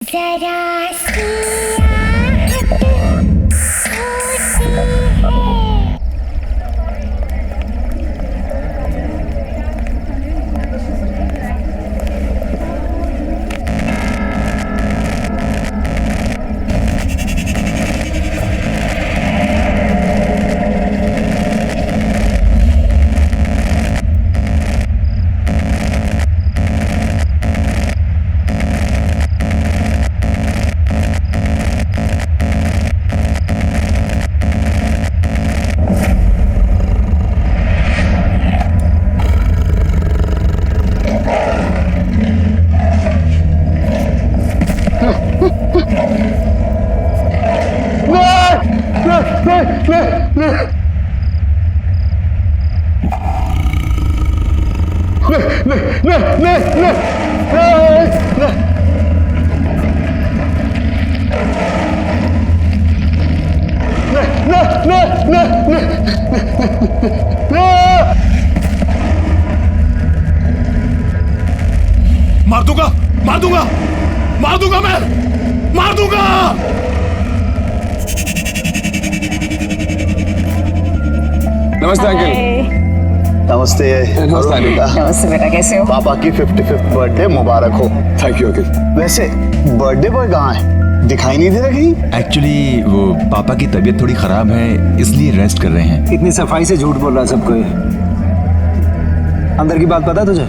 जरा सी आहट होती है। मार दूंगा, मार दूंगा, मार दूंगा, मैं मार दूंगा। नमस्ते अंकल। नमस्ते। नमस्ते अनिता। नमस्ते बेटा, कैसे हो? पापा की 55th बर्थडे मुबारक हो। Thank you uncle. वैसे बर्थडे बॉय कहाँ है? दिखाई नहीं दे रहा कहीं? एक्चुअली वो पापा की तबीयत थोड़ी खराब है, इसलिए रेस्ट कर रहे हैं। इतनी सफाई से झूठ बोल रहा है सबको ये। अंदर की बात पता है तुझे?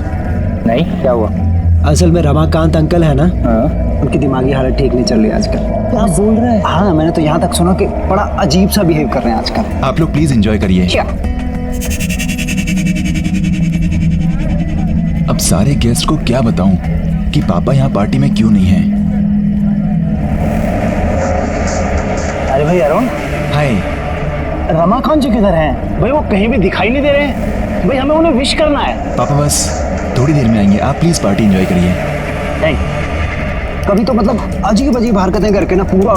नहीं, क्या हुआ? असल में रमाकांत अंकल है ना, उनकी दिमागी हालत ठीक नहीं चल रही आजकल। क्या बोल रहे हैं? हाँ, मैंने तो यहाँ तक सुना कि बड़ा अजीब सा बिहेव कर रहे हैं आजकल। आप लोग प्लीज एंजॉय करिए। क्या? अब सारे गेस्ट को क्या बताऊं कि पापा यहाँ पार्टी में क्यों नहीं हैं। अरे भाई अरुण, हाय। रमाकांत जी किधर हैं? भाई वो कहीं भी दिखाई नहीं दे रहे हैं। भाई हमें उन्हें विश करना है। पापा बस थोड़ी देर में आएंगे, आप प्लीज पार्टी एंजॉय करिए। नहीं, कभी तो मतलब अजीब अजीब हरकतें करके ना पूरा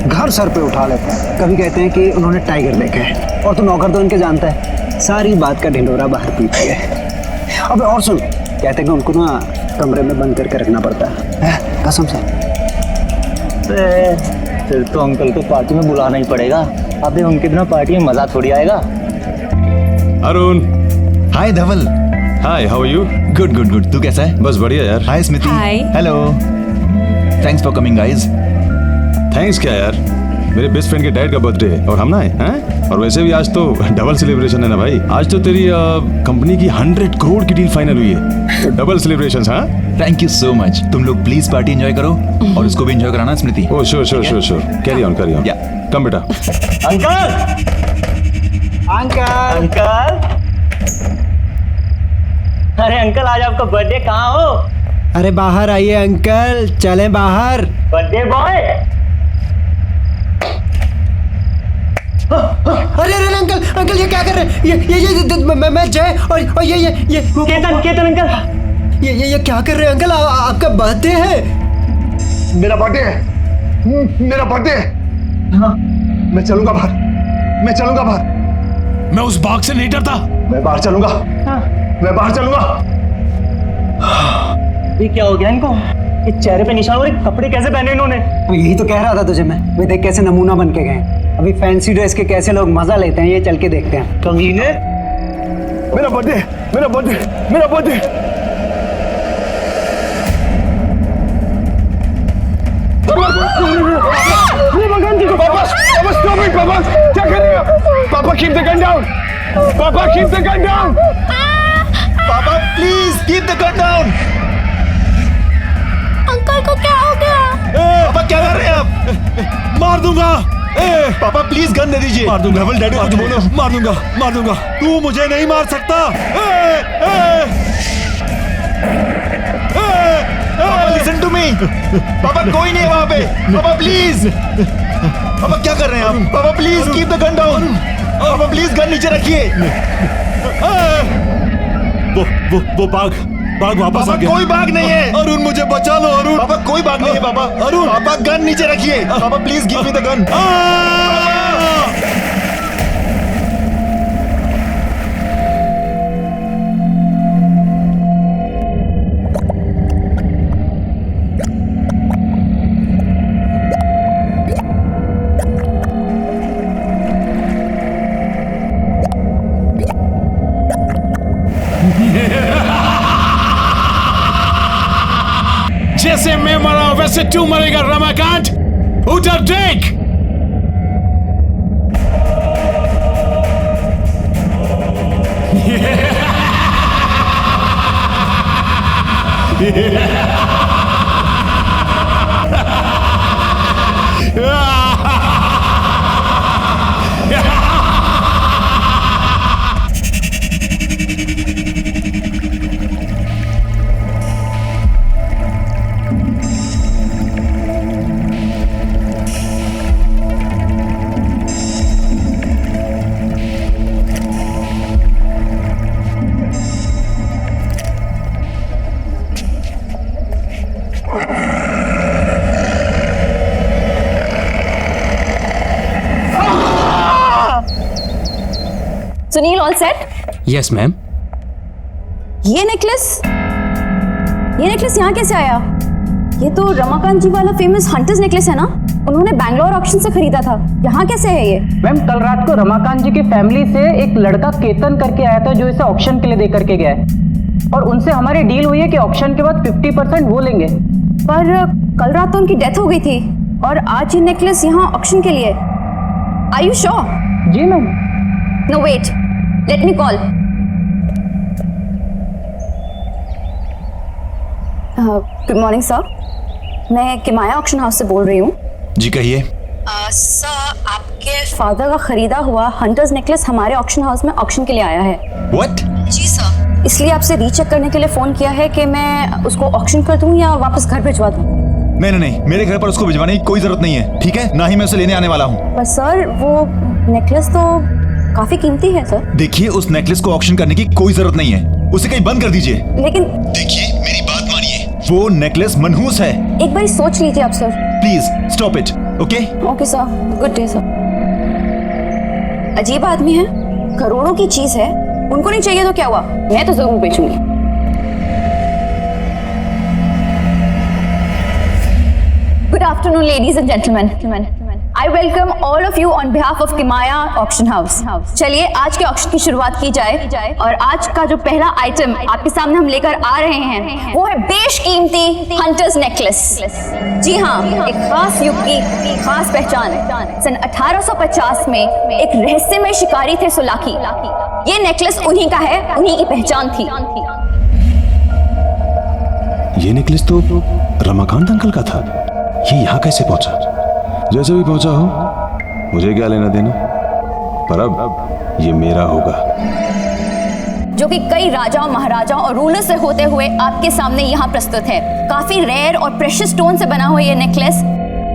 घर सर पे उठा लेते हैं। कभी कहते हैं कि उन्होंने टाइगर देखा है, और तो नौकर तो इनके जानता है, सारी बात का ढिंडोरा बाहर पीती है। अबे और सुन, कहते हैं कि उनको ना कमरे में बंद करके रखना पड़ता है, कसम से। फिर तो अंकल को पार्टी में बुलाना ही पड़ेगा। अबे उनके बिना पार्टी में मजा थोड़ी आएगा। Arun, hi Dhawal. Hi, how are you? Good good good, तू कैसा है? बस बढ़िया यार। Hi Smiti. Hi. Hello. Thanks for coming guys. Thanks क्या यार, मेरे बेस्ट फ्रेंड के डैड का बर्थडे है और हम ना हैं। और वैसे भी आज तो डबल सेलिब्रेशन है ना भाई। आज तो तेरी कंपनी की 100 करोड़ की डील फाइनल हुई है, तो डबल सेलिब्रेशंस। हाँ, थैंक यू सो मच। तुम लोग प्लीज पार्टी एंजॉय करो और उसको भी एंजॉय कराना Smriti. Oh sure sure sure sure. Carry on, carry on. Yeah. Come बेटा। अंकल, अंकल, अंकल, अरे अंकल, आज आपका बर्थडे कहाँ हो? अरे बाहर आइए अंकल, चलें बाहर। Birthday boy. अरे अरे अंकल, अंकल ये क्या कर रहे हैं? मैं जय और ये केतन, केतन अंकल, ये क्या कर रहे हैं अंकल? आपका बर्थडे है। मेरा बर्थडे है, मेरा बर्थडे है। हाँ, मैं चलूंगा बाहर, मैं चलूंगा बाहर। मैं उस बाग से नहीं डरता। मैं बाहर चलूंगा। मैं बाहर चलूंगा। ये क्या हो गया इनको? ये चेहरे पे निशान और ये कपड़े कैसे पहने इन्होंने? तो यही तो कह रहा था तुझे मैं। वे देख कैसे नमूना बन के गए। अभी फैंसी ड्रेस के कैसे लोग मजा लेते हैं, ये चल के देखते हैं। कमीने। मेरा बर्थडे, मेरा बर्थडे, मेरा बर्थडे। पापा स्टॉप इट। पापा क्या कर रहे हो? पापा कीप द गन डाउन। पापा कीप द गन डाउन। पापा please keep the gun down. Uncle को क्या हो गया? पापा क्या कर रहे हैं आप? मार दूंगा। पापा प्लीज गन दे दीजिए। मार दूंगा। धवल डैडी कुछ बोलो। मार दूंगा, मार दूंगा। तू मुझे नहीं मार सकता। पापा लिसन टू मी। पापा कोई नहीं है वहाँ पे। पापा प्लीज। पापा क्या कर रहे हैं आप? पापा please keep the gun down. पापा प्लीज गन नीचे रखिए। वो बाग वापस आ पापा गया। कोई बाग नहीं है। अरुण मुझे बचा लो अरुण। पापा कोई बाग नहीं है पापा। अरुण। पापा गन नीचे रखिए। पापा please give me the gun. तू मरेगा रमाकांत। उधर देख। Sunil all set? Yes ma'am. ये नेकलेस यहाँ कैसे आया? ये तो रमाकांत जी वाला फेमस हंटर्स नेकलेस है ना? उन्होंने बैंगलोर ऑक्शन से खरीदा था। यहाँ कैसे है ये? मैम कल रात को रमाकांत जी की फैमिली से एक लड़का केतन करके आया था जो इसे ऑक्शन के लिए दे करके गया है, और उनसे हमारी डील हुई है कि ऑक्शन के बाद 50% वो लेंगे। पर कल रात तो उनकी डेथ हो गई थी और आज ये नेकलेस यहाँ ऑक्शन के लिए। Are you sure? जी ma'am. No wait, let me call. Good morning sir, मैं किमाया ऑक्शन हाउस से बोल रही हूँ। जी कहिए। सर, आपके फादर का खरीदा हुआ हंटर्स नेकलेस हमारे ऑक्शन हाउस में ऑक्शन के लिए आया है। व्हाट? जी सर, इसलिए आपसे रीचेक करने के लिए फोन किया है कि मैं उसको ऑक्शन कर दूं या वापस घर भिजवा दूं। नहीं, मेरे घर पर उसको भिजवाने की कोई जरूरत नहीं है, ठीक है? ना ही मैं उसे लेने आने वाला हूँ। पर सर, वो नेकलेस तो काफी कीमती है सर। देखिए, उस नेकलेस को ऑक्शन करने की कोई जरूरत नहीं है, उसे कहीं बंद कर दीजिए। लेकिन देखिए, मेरी बात मानिए, वो नेकलेस मनहूस है। एक बार सोच लीजिए आप sir. Please stop it. Okay okay sir, good day sir. अजीब आदमी है, करोड़ों की चीज है, उनको नहीं चाहिए तो क्या हुआ, मैं तो जरूर बेचूंगी। Good afternoon, ladies and gentlemen. I welcome all of you on behalf of Kimaya Auction House. चलिए आज के ऑक्शन की शुरुआत की जाए और आज का जो पहला आइटम आपके सामने हम लेकर आ रहे हैं वो है बेशकीमती हंटर्स नेकलेस। जी हाँ, एक खास युग की खास पहचान। सन 1850 में एक रहस्यमय शिकारी थे सोलाकी। ये नेकलेस उन्हीं का है, उन्हीं की पहचान थी। ये नेकलेस तो रमाकांत अंकल का था। ये यहाँ कैसे पहुंचा? जैसे भी पहुंचा हो, मुझे क्या लेना देना, पर अब ये मेरा होगा। जो कि कई राजाओं, महाराजाओं और रूलर से होते हुए आपके सामने यहाँ प्रस्तुत है। काफी रेयर और प्रेशियस स्टोन से बना हुआ ये नेकलेस।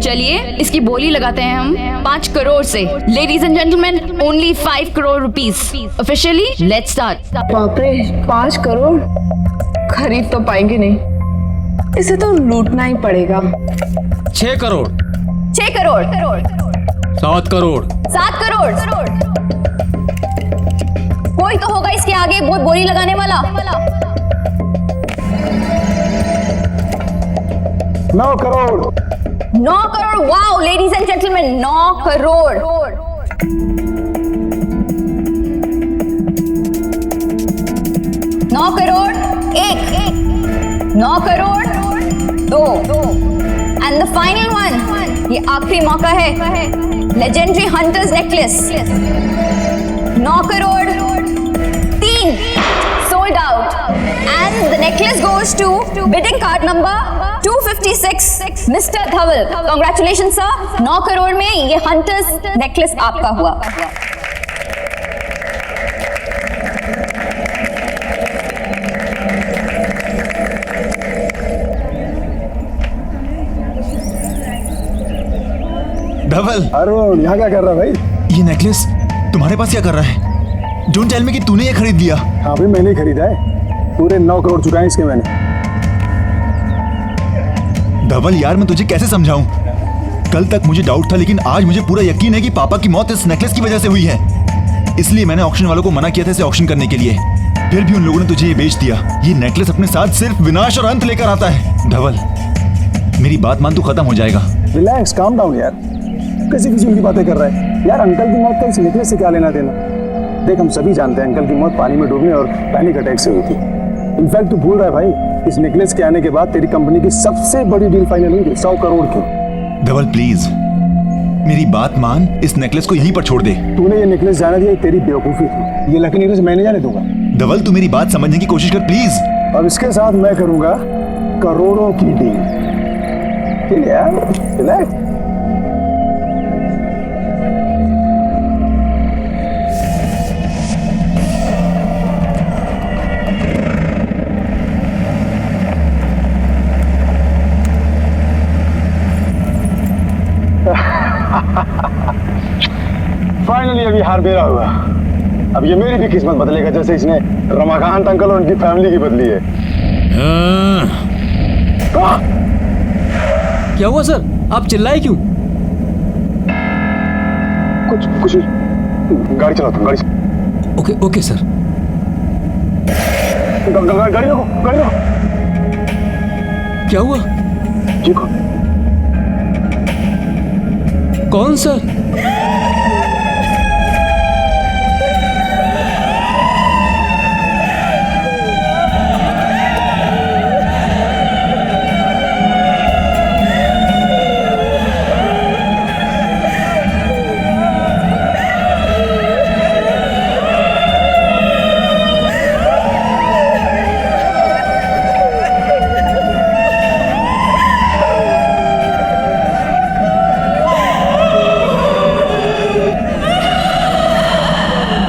चलिए इसकी बोली लगाते हैं हम 5 करोड़ से। Ladies and gentleman, only 5 crore rupees. Officially let's start. बाप रे, 5 करोड़ खरीद तो पाएंगे नहीं, इसे तो लूटना ही पड़ेगा। 6 करोड़। 6 करोड़। 7 करोड़। 7 करोड़। कोई तो होगा इसके आगे बहुत बोली लगाने वाला। 9 crore. 9 crore. Wow ladies and gentleman, 9 crore. 9 crore 1, 9 crore 2, and the final one, ये आखिरी मौका है। Legendary hunters necklace 9 crore 3, sold out, and the necklace goes to bidding card number 256, mister Dhaval. Congratulation sir, 9 crore में ये हंटर्स नेकलेस आपका हुआ। धवल, अरुण यहाँ क्या कर रहा है भाई? ये नेकलेस तुम्हारे पास क्या कर रहा है? डोंट टेल मी कि तूने ये खरीद लिया। हाँ भाई, मैंने खरीदा है। पूरे 9 करोड़ चुकाए इसके मैंने। धवल यार, मैं तुझे कैसे समझाऊं? कल तक मुझे डाउट था, लेकिन आज मुझे पूरा यकीन है कि पापा की मौत इस नेकलेस की वजह से हुई है। इसलिए मैंने ऑक्शन वालों को मना किया था इसे ऑक्शन करने के लिए, फिर भी उन लोगों ने तुझे ये बेच दिया। ये नेकलेस अपने साथ सिर्फ विनाश और अंत लेकर आता है। धवल, मेरी बात मान, तू खत्म हो जाएगा। रिलैक्स, काम डाउन यार। कैसी फिजूल की बातें कर रहा है यार? अंकल की मौत का इस नेकलेस से क्या लेना देना? देख, हम सभी जानते हैं अंकल की मौत पानी में डूबने और पैनिक अटैक से हुई थी। इनफैक्ट तू भूल रहा है भाई, इस नेकलेस के आने के बाद तेरी कंपनी की सबसे बड़ी डील फाइनल हुई 100 करोड़ की। धवल प्लीज मेरी बात मान, इस नेकलेस को यहीं पर छोड़ दे। तूने ये नेकलेस जाने दिया, ये तेरी बेवकूफी थी। ये लकी नेकलेस मैं नहीं जाने दूंगा। धवल तू मेरी बात समझने की कोशिश कर प्लीज। अब इसके साथ मैं करूंगा करोड़ों की डील। ठीक है यार, रिलैक्स। फाइनली अभी हार मेरा हुआ। अब ये मेरी भी किस्मत बदलेगा, जैसे इसने रमाकांत अंकल और उनकी फैमिली की बदली है। क्या हुआ सर, आप चिल्लाए क्यों? कुछ गाड़ी चलाओ तुम, गाड़ी। Okay okay sir. गाड़ी रोको, गाड़ी रोको। क्या हुआ? देखो कौन सर?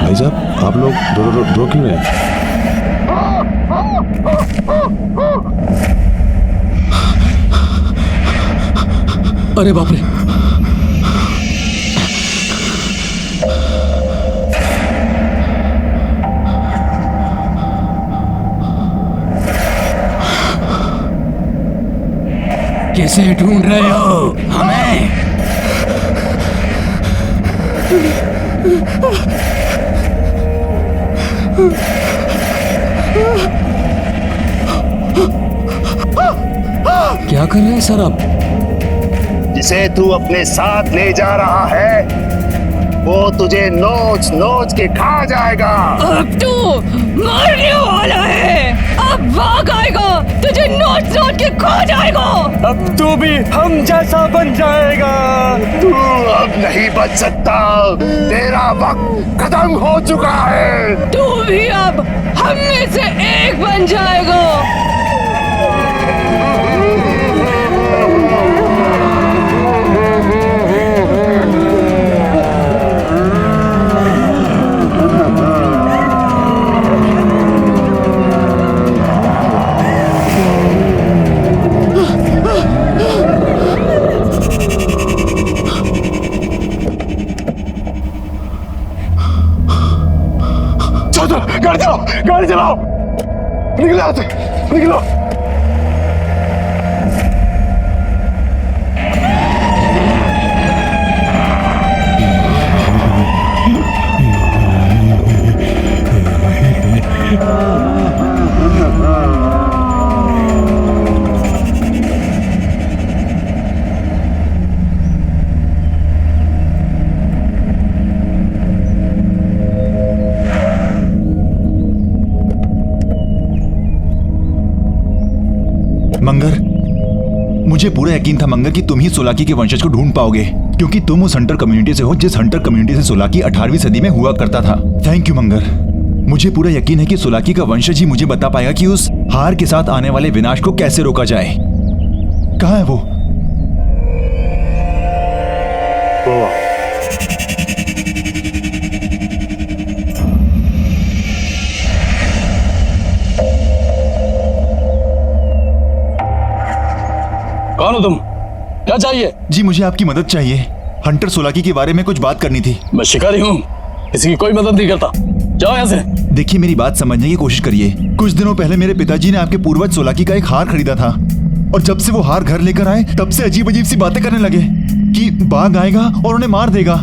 भाई साहब आप लोग दो क्यों हैं? अरे बाप रे, कैसे ढूंढ रहे हो हमें? क्या कर रहे हैं सर आप? जिसे तू अपने साथ ले जा रहा है वो तुझे नोच नोच के खा जाएगा। अब तू मरने वाला है, अब भाग आएगा, तुझे नोच नोच के खा जाएगा। अब तू भी हम जैसा बन जाएगा। तू अब नहीं बच सकता, तेरा वक्त खत्म हो चुका है। तू भी अब हम में से एक बन जाएगा। गाड़ी चलाओ, निकलो यहाँ से, निकलो। मंगर, मुझे पूरा यकीन था मंगर कि तुम ही सोलाकी के वंशज को ढूंढ पाओगे, क्योंकि तुम उस हंटर कम्युनिटी से हो जिस हंटर कम्युनिटी से सोलाकी 18वीं सदी में हुआ करता था। थैंक यू मंगर। मुझे पूरा यकीन है कि सोलाकी का वंशज ही मुझे बता पाएगा कि उस हार के साथ आने वाले विनाश को कैसे रोका जाए। कहाँ है वो? कौन हो तुम? क्या चाहिए? जी मुझे आपकी मदद चाहिए। हंटर सोलाकी के बारे में कुछ बात करनी थी। मैं शिकारी हूँ, किसी की कोई मदद नहीं करता। जाओ यहाँ से। देखिए मेरी बात समझने की कोशिश करिए। कुछ दिनों पहले मेरे पिताजी ने आपके पूर्वज सोलाकी का एक हार खरीदा था, और जब से वो हार घर लेकर आए तब से अजीब अजीब सी बातें करने लगे कि बाघ आएगा और उन्हें मार देगा।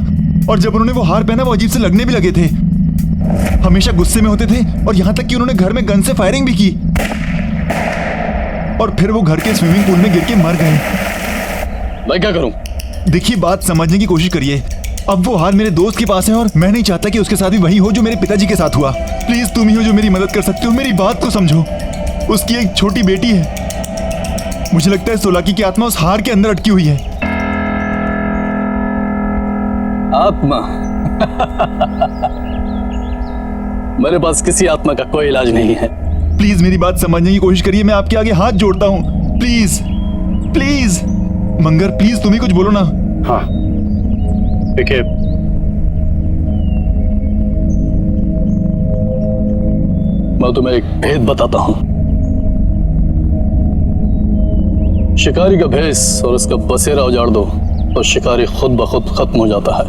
और जब उन्होंने वो हार पहना वो अजीब से लगने भी लगे थे, हमेशा गुस्से में होते थे, और यहाँ तक कि उन्होंने घर में गन से फायरिंग भी की, और फिर वो घर के स्विमिंग पूल में गिर के मर गए। मैं क्या करूं? देखिए बात समझने की कोशिश करिए। अब वो हार मेरे दोस्त के पास है और मैं नहीं चाहता कि उसके साथ भी वही हो जो मेरे पिताजी के साथ हुआ। प्लीज तुम ही हो जो मेरी मदद कर सकते हो, मेरी बात को समझो। उसकी एक छोटी बेटी है। मुझे लगता है सोलाकी की आत्मा उस हार के अंदर अटकी हुई है। आत्मा? मेरे पास किसी आत्मा का कोई इलाज नहीं है। प्लीज मेरी बात समझने की कोशिश करिए, मैं आपके आगे हाथ जोड़ता हूँ। प्लीज प्लीज मंगर, प्लीज तुम ही कुछ बोलो ना। हाँ देखिए, मैं तुम्हें एक भेद बताता हूं। शिकारी का भेस और उसका बसेरा उजाड़ दो तो शिकारी खुद ब खुद खत्म हो जाता है।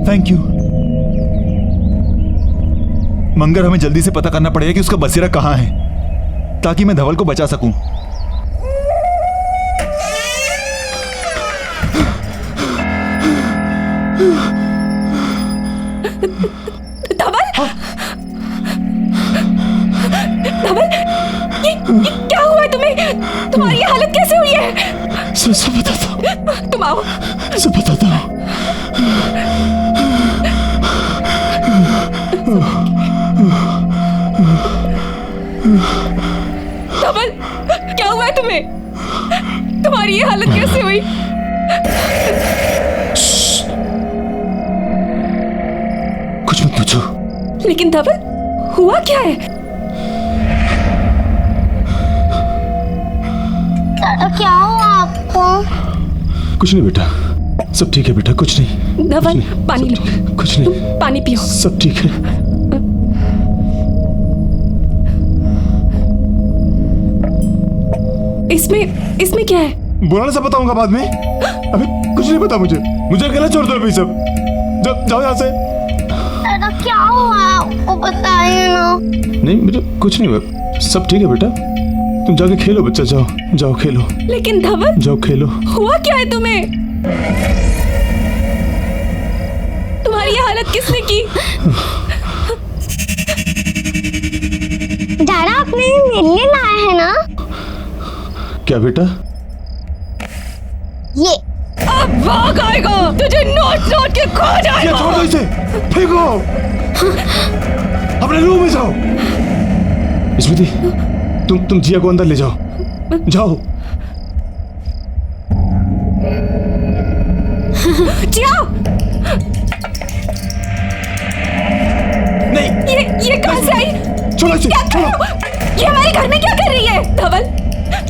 थैंक यू मंगर, हमें जल्दी से पता करना पड़ेगा कि उसका बसेरा कहाँ है ताकि मैं धवल को बचा सकूं। क्या हुआ है तुम्हें? तुम्हारी ये हालत कैसे हुई है? सब बताता हूँ। तुम आओ। सब बताता हूँ। धवल, क्या हुआ है तुम्हें? तुम्हारी ये हालत कैसे हुई? कुछ मत पूछो। लेकिन धवल, हुआ क्या है? क्या हुआ आपको? कुछ नहीं बेटा, सब ठीक है बेटा, कुछ नहीं। धवल, पानी लो। कुछ नहीं, पानी पियो। सब ठीक है। इसमें क्या है? बोला ना, सब बताऊंगा बाद में। अभी कुछ नहीं पता मुझे अकेला छोड़ दो अभी सब। जाओ यहाँ से। क्या हुआ आपको बताइए ना। नहीं बेटा, कुछ नहीं हुआ, सब ठीक है बेटा। तुम जाके खेलो बच्चा, जाओ खेलो। लेकिन धवल, जाओ खेलो। हुआ क्या है तुम्हें? तुम्हारी ये हालत किसने की? दादा, आपने मेरे लिए लाया है ना? क्या बेटा? ये अब भाग आएगा, तुझे नोट के खो जाएगा। छोड़ दो इसे, फेंको। अपने रूम में जाओ। स्मृति, तुम जिया को अंदर ले जाओ। जिया, नहीं, ये कहां से आई? छोड़ो इसे, छोड़ो। ये हमारे घर में क्या कर रही है? धवल,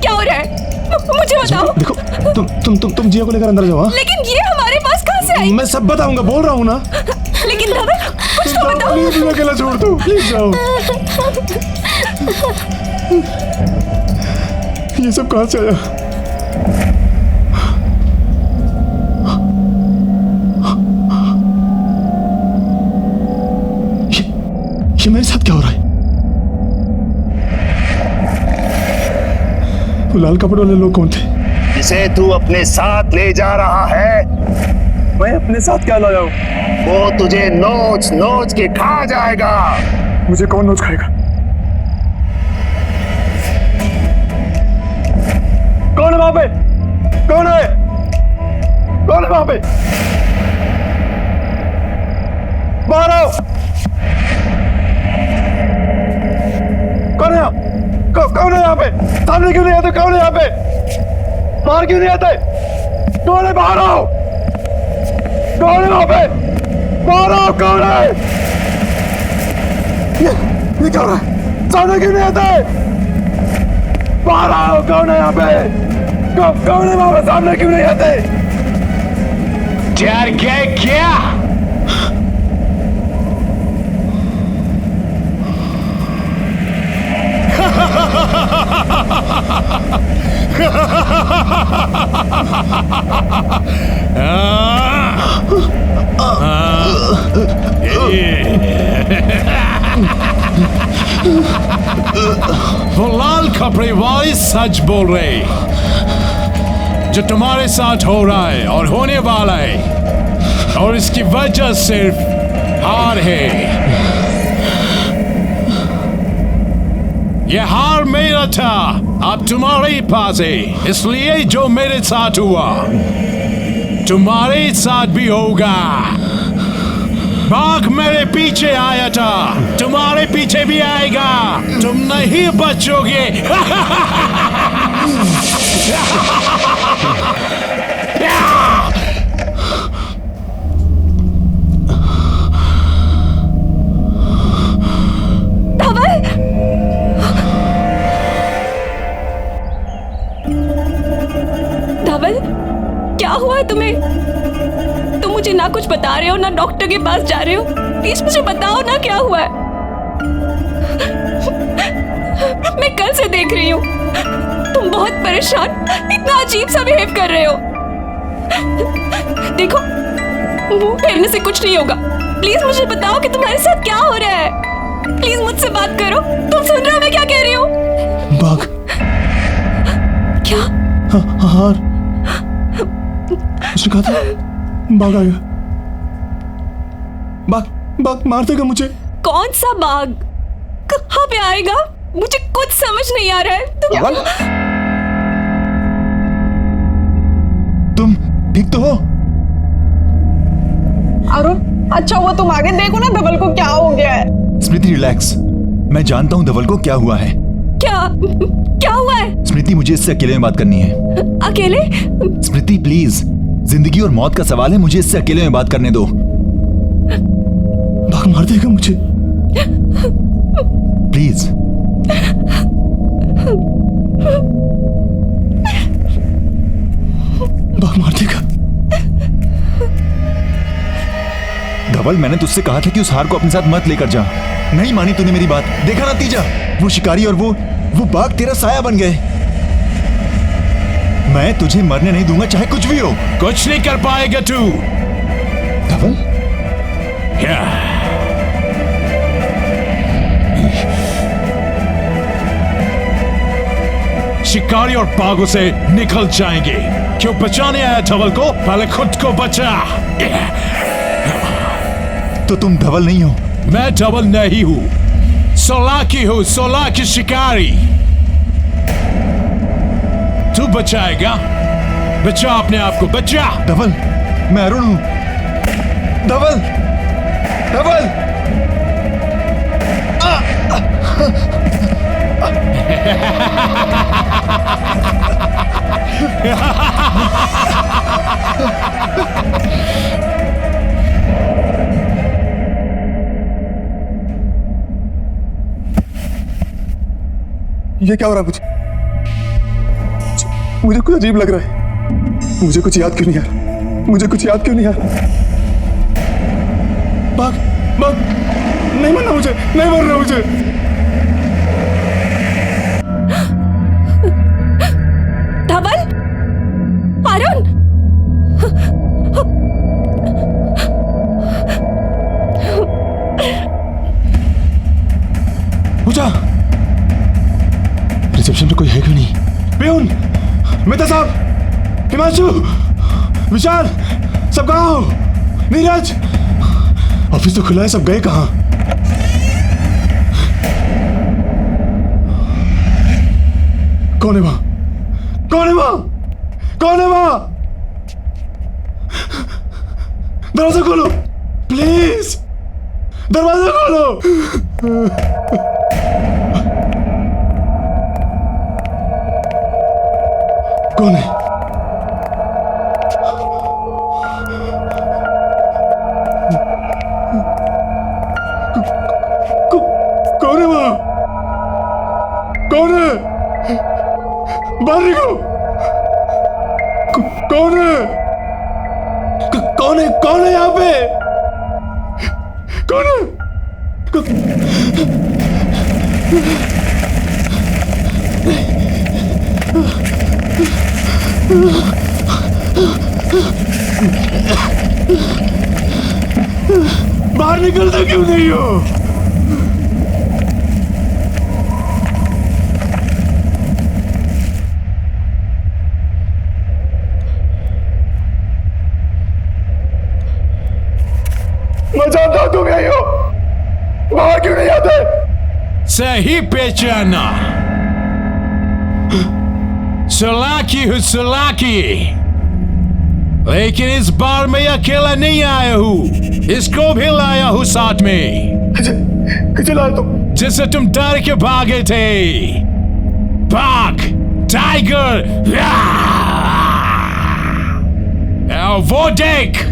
क्या हो रहा है? मुझे बताओ। देखो, तुम जिया को लेकर अंदर जाओ। लेकिन ये हमारे पास कहां से आई? मैं सब बताऊंगा, बोल रहा हूँ ना। लेकिन धवल, कुछ तो बताओ। प्लीज मुझे अकेला छोड़ दो, प्लीज जाओ। ये सब कहां से आया? ये मेरे साथ क्या हो रहा है? वो लाल कपड़े वाले लोग कौन थे? जिसे तू अपने साथ ले जा रहा है, मैं अपने साथ क्या लाया हूँ? वो तुझे नोच नोच के खा जाएगा। मुझे कौन नोच खाएगा? कौन है वहां पे? कौन है वहां पे? बाहर आओ। कौन है यहाँ पे? सामने क्यों नहीं आते? कौन है यहाँ पे? बाहर क्यों नहीं आते? कौन है? बाहर आओ। कौन है वहां पे? बाहर आओ। कौन है? ये क्या हो रहा है? सामने क्यों नहीं आते? बाहर आओ। कौन है यहाँ पे? कौन है वहां पे? सामने क्यों नहीं आते? डर गए क्या? वो लाल कपड़े वाली सच बोल रहे। जो तुम्हारे साथ हो रहा है और होने वाला है, और इसकी वजह सिर्फ हार है। ये हार मेरा था, अब तुम्हारे पास है। इसलिए जो मेरे साथ हुआ तुम्हारे साथ भी होगा। बाघ मेरे पीछे आया था, तुम्हारे पीछे भी आएगा, तुम नहीं बचोगे। धवल, क्या हुआ है तुम्हें? तुम मुझे ना कुछ बता रहे हो ना डॉक्टर के पास जा रहे हो। प्लीज मुझे बताओ ना क्या हुआ है। मैं कल से देख रही हूँ तुम बहुत परेशान, इतना अजीब सा बिहेव कर रहे हो। देखो, मुंह फेरने से कुछ नहीं होगा। प्लीज मुझे बताओ कि तुम्हारे साथ क्या हो रहा है। प्लीज मुझसे बात करो। तुम सुन रहे हो मैं क्या कह रही हूँ? बाघ। क्या? हार। उसने कहा था बाघ आएगा। बाघ मार देगा मुझे। कौन सा बाघ? कहाँ पे आएगा? मुझे कुछ समझ नहीं आ रहा है। तुम ठीक तो हो? अरुण, अच्छा हुआ तुम आगे देखो ना धवल को क्या हो गया है। स्मृति रिलैक्स, मैं जानता हूँ धवल को क्या हुआ है। क्या हुआ है? स्मृति, मुझे इससे अकेले में बात करनी है। अकेले? स्मृति प्लीज, जिंदगी और मौत का सवाल है, मुझे इससे अकेले में बात करने दो। बाघ मार देगा मुझे, प्लीज। बाघ मार देगा। धवल, मैंने तुझसे कहा था कि उस हार को अपने साथ मत लेकर जा। नहीं मानी तूने मेरी बात। देखा नतीजा, वो शिकारी और वो बाघ तेरा साया बन गए। मैं तुझे मरने नहीं दूंगा, चाहे कुछ भी हो। कुछ नहीं कर पाएगा तू। धवल, शिकारी और बाघों से निकल जाएंगे। क्यों बचाने आया धवल को? पहले खुद को बचा। तो तुम धवल नहीं हो? मैं धवल नहीं हूं, सोलाकी हूं, सोलाकी शिकारी। तू बचाएगा? बचा अपने आप को, बचा। धवल, मैं अरुण हूं। धवल, धवल। ये क्या हो रहा है? मुझे कुछ अजीब लग रहा है। मुझे कुछ याद क्यों नहीं आ रहा? मुझे कुछ याद क्यों नहीं आ रहा? बाघ, नहीं मरना मुझे, नहीं मरना मुझे। धवल, अरुण, पूजा, रिसेप्शन पे कोई है क्यों नहीं? पियून, मेहता साहब, हिमांशु, विशाल, सब कहाँ हो? नीरज, ऑफिस तो खुला है, सब गए कहाँ? कौन है वहां? कौन है वहां? कौन है वहां? दरवाजा खोलो प्लीज, दरवाजा खोलो। कौन है? कौन है वहां? कौन है? बाहर निकलो। कौन है? कौन है? कौन है यहाँ पे? कौन है? बाहर निकलता क्यों नहीं हो? मैं जानता हूं तुम यही हो, बाहर क्यों नहीं आते? सही पहचाना, सोलाकी हूँ, सोलाकी। लेकिन इस बार मैं अकेला नहीं आया हूँ। इसको भी लाया हूँ साथ में। चला तो जिससे तुम डर के भागे थे। भाग टाइगर। वो देख।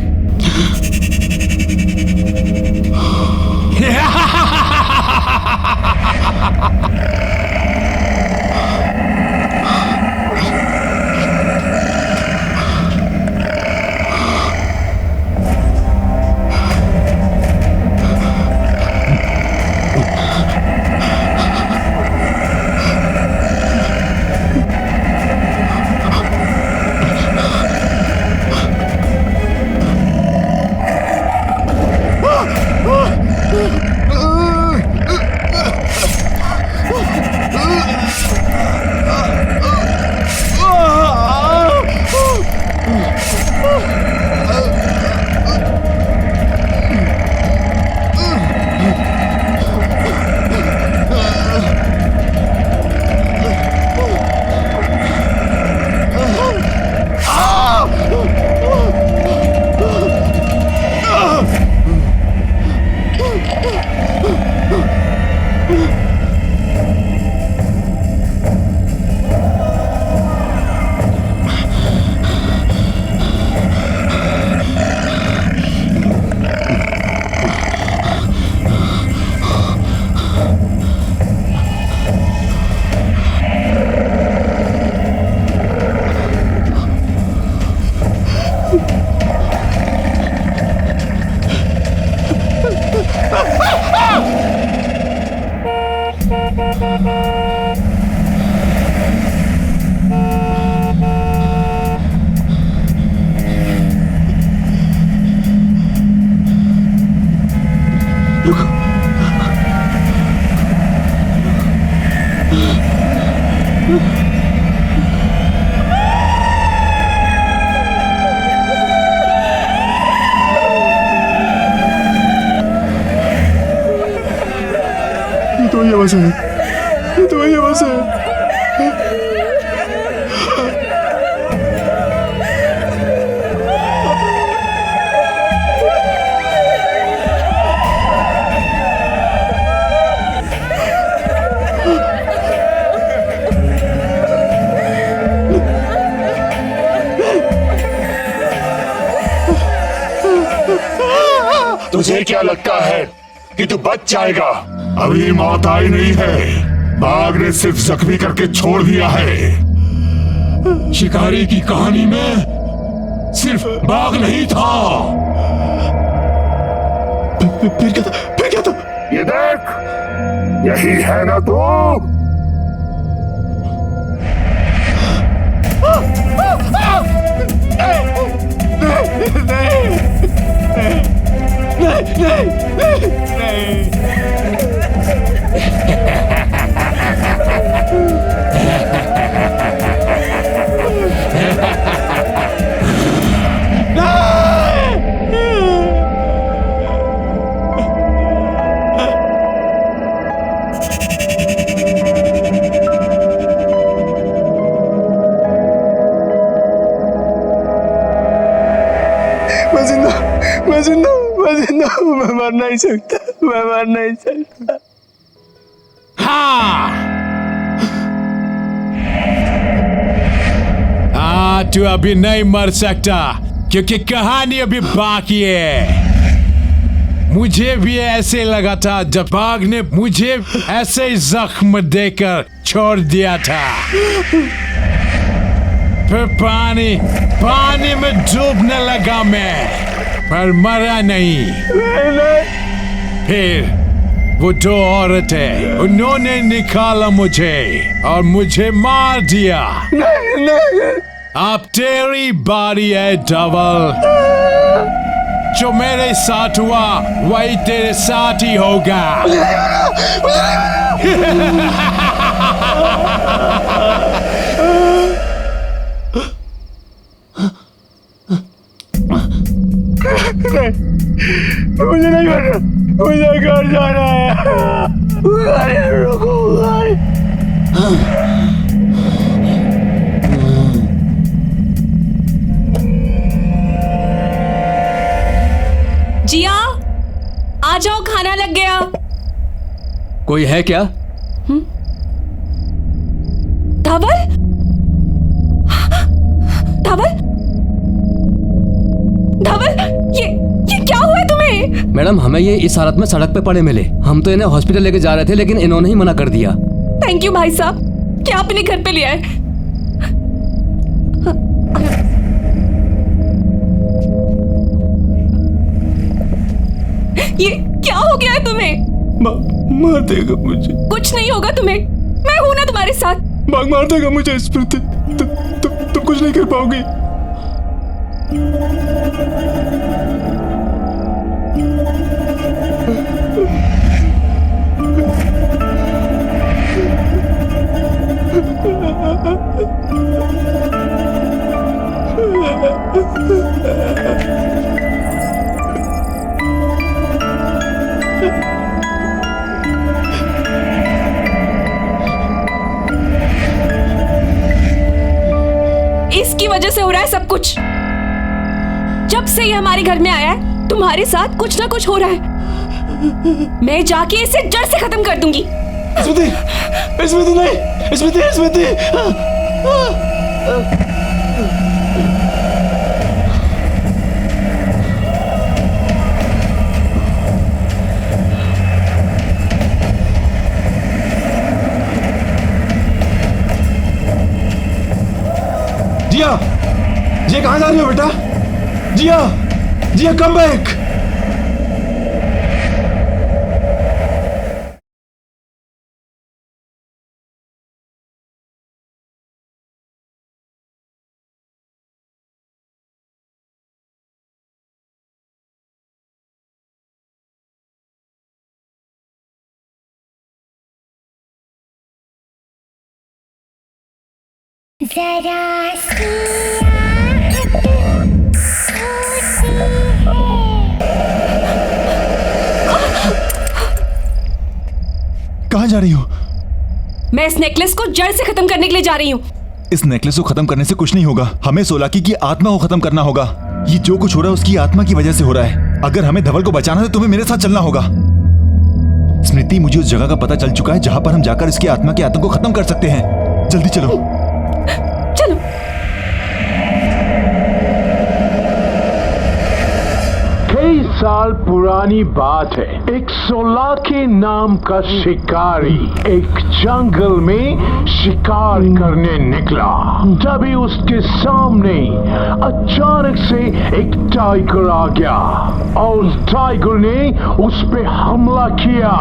तो ये बस है, तो ये बस है। तुझे क्या लगता है कि तू बच जाएगा? अभी मौत आई नहीं है, बाघ ने सिर्फ जख्मी करके छोड़ दिया है। शिकारी की कहानी में सिर्फ बाघ नहीं था। फिर क्या था? फिर क्या था? ये देख, यही है ना तू? मैं मर नहीं सकता, मैं मर नहीं सकता। हाँ, तू अभी नहीं मर सकता क्योंकि कहानी अभी बाकी है। मुझे भी ऐसे लगा था जब बाघ ने मुझे ऐसे जख्म देकर छोड़ दिया था। फिर पानी में डूबने लगा मैं, पर मरा नहीं। फिर वो दो औरतें, उन्होंने निकाला मुझे और मुझे मार दिया। अब तेरी बारी है डबल। जो मेरे साथ हुआ वही तेरे साथ ही होगा। मुझे नहीं करना, मुझे घर जाना है। रुको जिया। जाओ, खाना लग गया। कोई है क्या? धवल, धवल, धवल, ये क्या हुआ है तुम्हें? मैडम, हमें ये इस हालत में सड़क पे पड़े मिले। हम तो इन्हें हॉस्पिटल लेके जा रहे थे, लेकिन इन्होंने ही मना कर दिया। थैंक यू भाई साहब, क्या आपने घर पे लिया है। ये क्या हो गया है तुम्हें? मार देगा मुझे। कुछ नहीं होगा तुम्हें, मैं हूं ना तुम्हारे साथ। मार देगा मुझे स्मृति। तुम कुछ नहीं कर पाओगी। इसकी वजह से हो रहा है सब कुछ। जब से ये हमारे घर में आया है, तुम्हारे साथ कुछ ना कुछ हो रहा है। मैं जाके इसे जड़ से खत्म कर दूंगी। स्मृति, स्मृति नहीं, स्मृति, स्मृति। जिया, जिया कहाँ जा रही हो बेटा? जिया, जिया कम बैक। जरा सी कहाँ जा रही हो? मैं इस नेकलेस को जड़ से खत्म करने के लिए जा रही हूँ। इस नेकलेस को खत्म करने से कुछ नहीं होगा। हमें सोलाकी की आत्मा को खत्म करना होगा। ये जो कुछ हो रहा है उसकी आत्मा की वजह से हो रहा है। अगर हमें धवल को बचाना है तो तुम्हें मेरे साथ चलना होगा। स्मृति, मुझे उस जगह का पता चल चुका है जहां पर हम जाकर इसकी आत्मा के आतंक को खत्म कर सकते हैं। जल्दी चलो। चलो। कई साल पुरानी बात है। एक सोलाकी नाम का शिकारी एक जंगल में शिकार करने निकला। तभी उसके सामने अचानक से एक टाइगर आ गया और उस टाइगर ने उस पे हमला किया।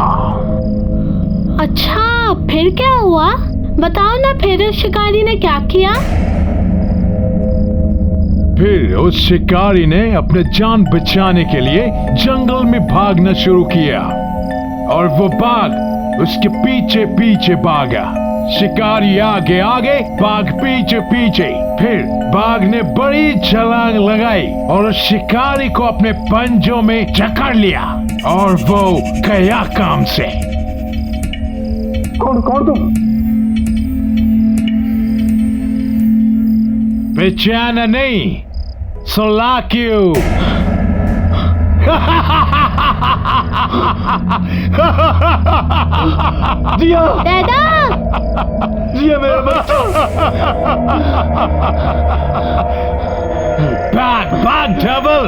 अच्छा, फिर क्या हुआ? बताओ ना, फिर उस शिकारी ने क्या किया? फिर उस शिकारी ने अपने जान बचाने के लिए जंगल में भागना शुरू किया और वो बाघ उसके पीछे पीछे भागा। शिकारी आगे आगे, बाघ पीछे पीछे। फिर बाघ ने बड़ी छलांग लगाई और उस शिकारी को अपने पंजों में जकड़ लिया और वो गया काम से। कौन तुम? पहचाना नहीं? सोलाकियो। जिया, दादा, जिया मेरा बच्चा। भाग धवल,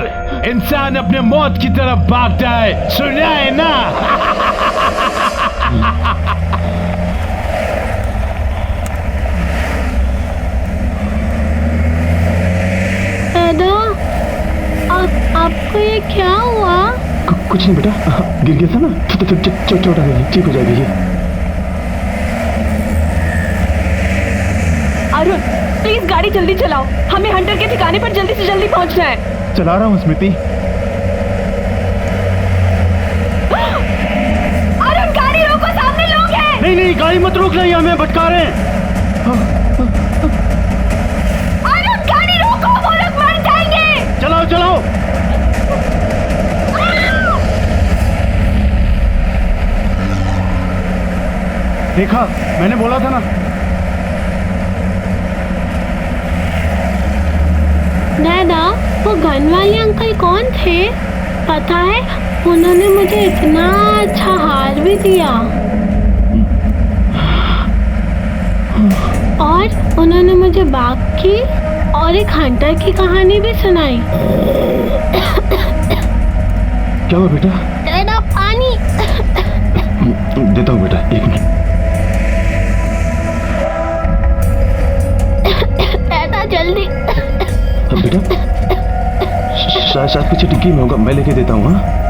इंसान अपने मौत की तरफ भागता है, सुना है ना? आपको ये क्या हुआ? कुछ नहीं बेटा, गिर गया था ना, चोट आ गई, ठीक हो जाएगी ये। अरुण, प्लीज गाड़ी जल्दी चलाओ, हमें हंटर के ठिकाने पर जल्दी से जल्दी पहुंचना है। चला रहा हूँ स्मृति। अरुण, गाड़ी रोको, सामने लोग हैं। नहीं, गाड़ी मत रोक, नहीं हमें भटका रहे हैं। अरुण, गाड़ी रोको, वो लोग मर जाएंगे। चलाओ। देखा, मैंने बोला था ना। दादा, वो गन वाले अंकल कौन थे? पता है, उन्होंने मुझे इतना अच्छा हार भी दिया और उन्होंने मुझे बाघ की और एक हंटर की कहानी भी सुनाई। क्या हुआ बेटा? तेरा पानी। देता हूँ बेटा, 1 मिनट। बेटा जल्दी। बेटा शायद पीछे टिक्की में होगा, मैं लेके देता हूँ। हाँ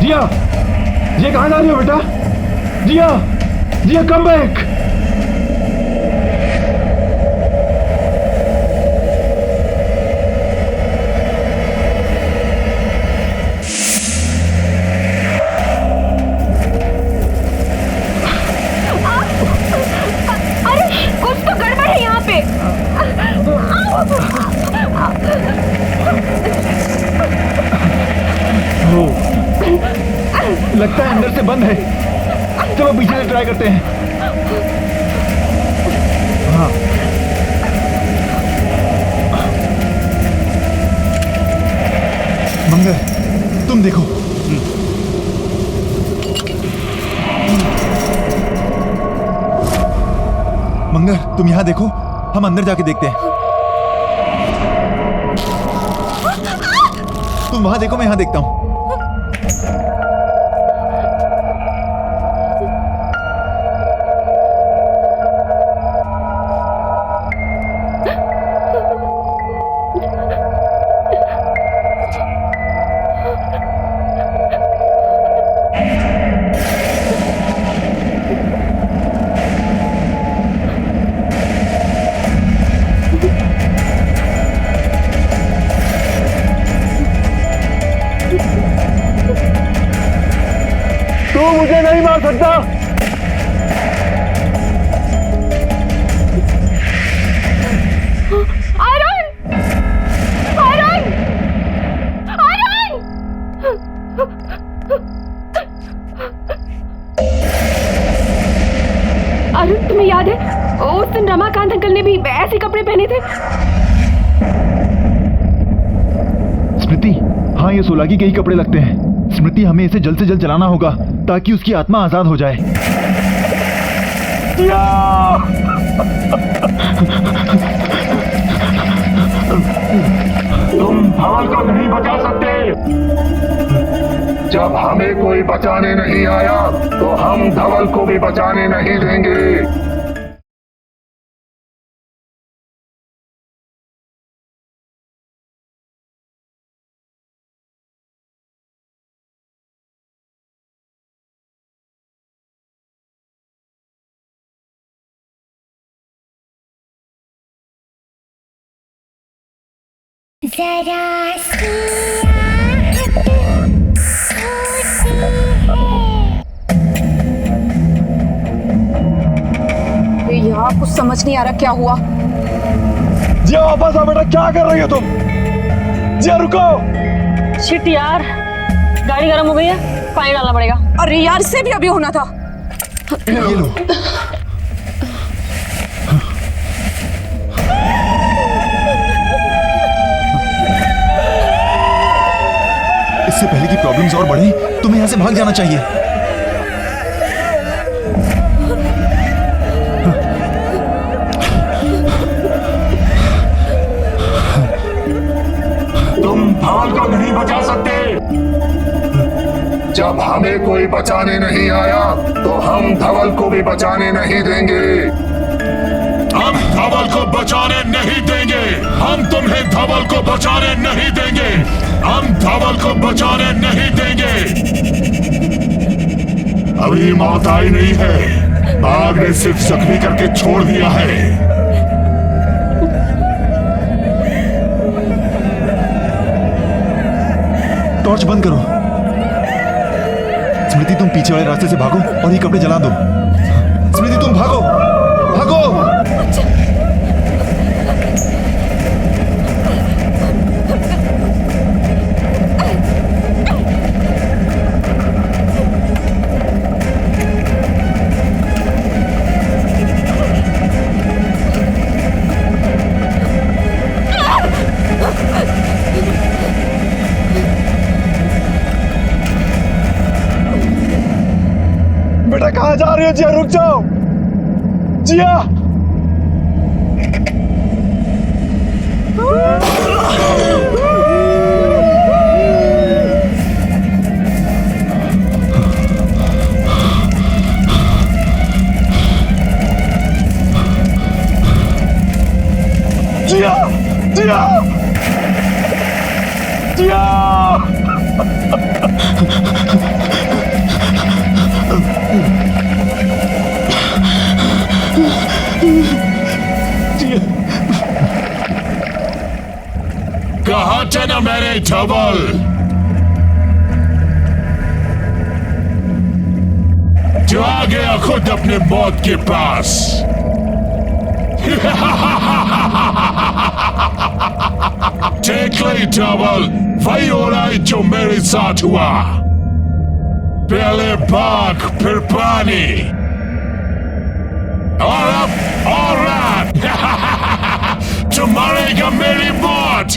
जिया, जिया कहाँ जा रही हो बेटा? जिया, जिया कम बैक। अरे कुछ तो गड़बड़ है यहाँ पे। लगता है अंदर से बंद है। चलो पीछे से ट्राई करते हैं। हाँ मंगर, तुम देखो। मंगर तुम यहाँ देखो, हम अंदर जाके देखते हैं। तुम वहां देखो, मैं यहाँ देखता हूँ। तू मुझे नहीं मार सकता। आयरन! आयरन! आयरन! अरुण, तुम्हें याद है उस दिन रमाकांत अंकल ने भी ऐसे कपड़े पहने थे? स्मृति, हाँ ये सोलागी के ही कपड़े लगते हैं। स्मृति, हमें इसे जल्द से जल्द जलाना होगा ताकि उसकी आत्मा आजाद हो जाए। तुम धवल को नहीं बचा सकते। जब हमें कोई बचाने नहीं आया तो हम धवल को भी बचाने नहीं देंगे। जरा सी यहाँ कुछ समझ नहीं आ रहा क्या हुआ। जिया वापस आ बेटा, क्या कर रही हो तुम? जिया रुको। शिट यार, गाड़ी गर्म हो गई है, पानी डालना पड़ेगा। अरे यार, इससे भी अभी होना था। ये लो। इससे पहले कि प्रॉब्लम्स और बढ़े, तुम्हें यहाँ से भाग जाना चाहिए। तुम धवल को नहीं बचा सकते। जब हमें कोई बचाने नहीं आया तो हम धवल को भी बचाने नहीं देंगे। हम धवल को बचाने नहीं देंगे। हम तुम्हें धवल को बचाने नहीं देंगे। हम धवल को बचाने नहीं देंगे। अभी मौत आई नहीं है, बाघ ने सिर्फ जख्मी करके छोड़ दिया है। टॉर्च बंद करो। स्मृति, तुम पीछे वाले रास्ते से भागो और ये कपड़े जला दो। स्मृति, तुम भागो, भागो। आ रही हो जिया, रुक जाओ जिया। जिया जिया जिया। कहा था ना मेरे धवल, जो आ गया खुद अपने मौत के पास। देख ले धवल, वही हो रहा है जो मेरे साथ हुआ। पहले भाग फिर पानी और अब और रात। तुम्हारे का मेरी मौत।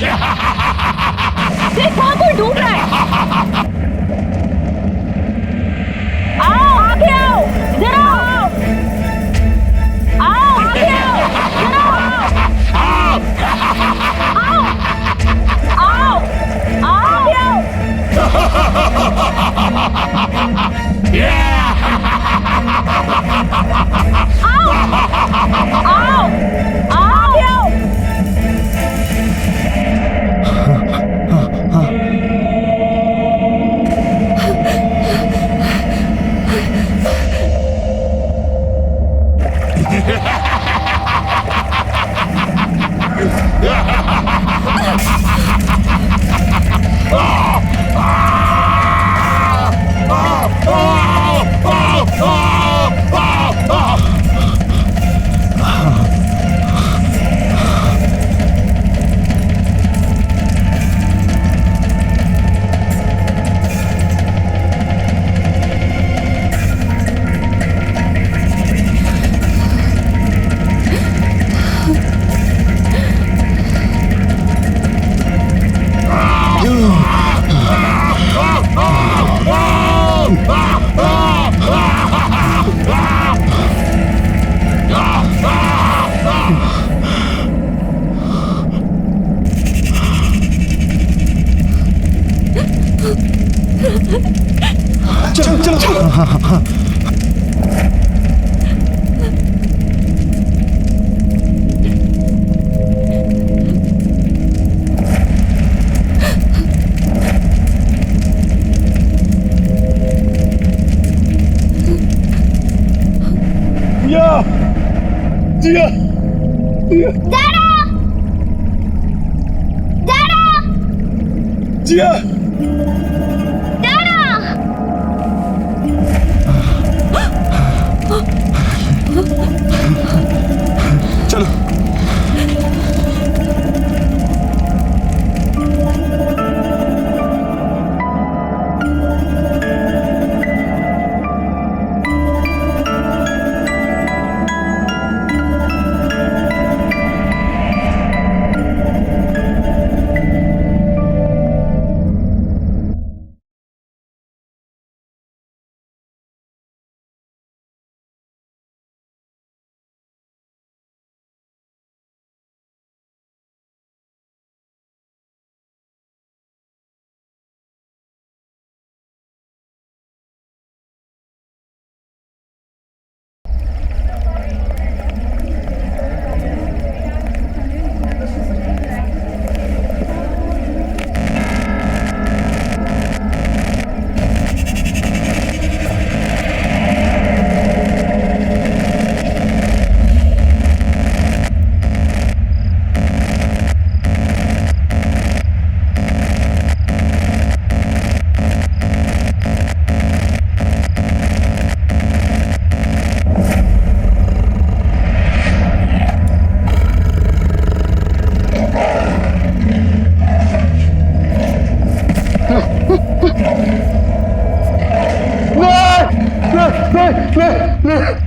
देख वहां कोई डूब रहा है। आओ आगे आओ, इधर आओ, आओ आगे आओ, इधर आओ, आओ आओ आगे आओ। आओ आगे आओ। चलो चलो। हाँ। जिया जिया जिया चलो। नहीं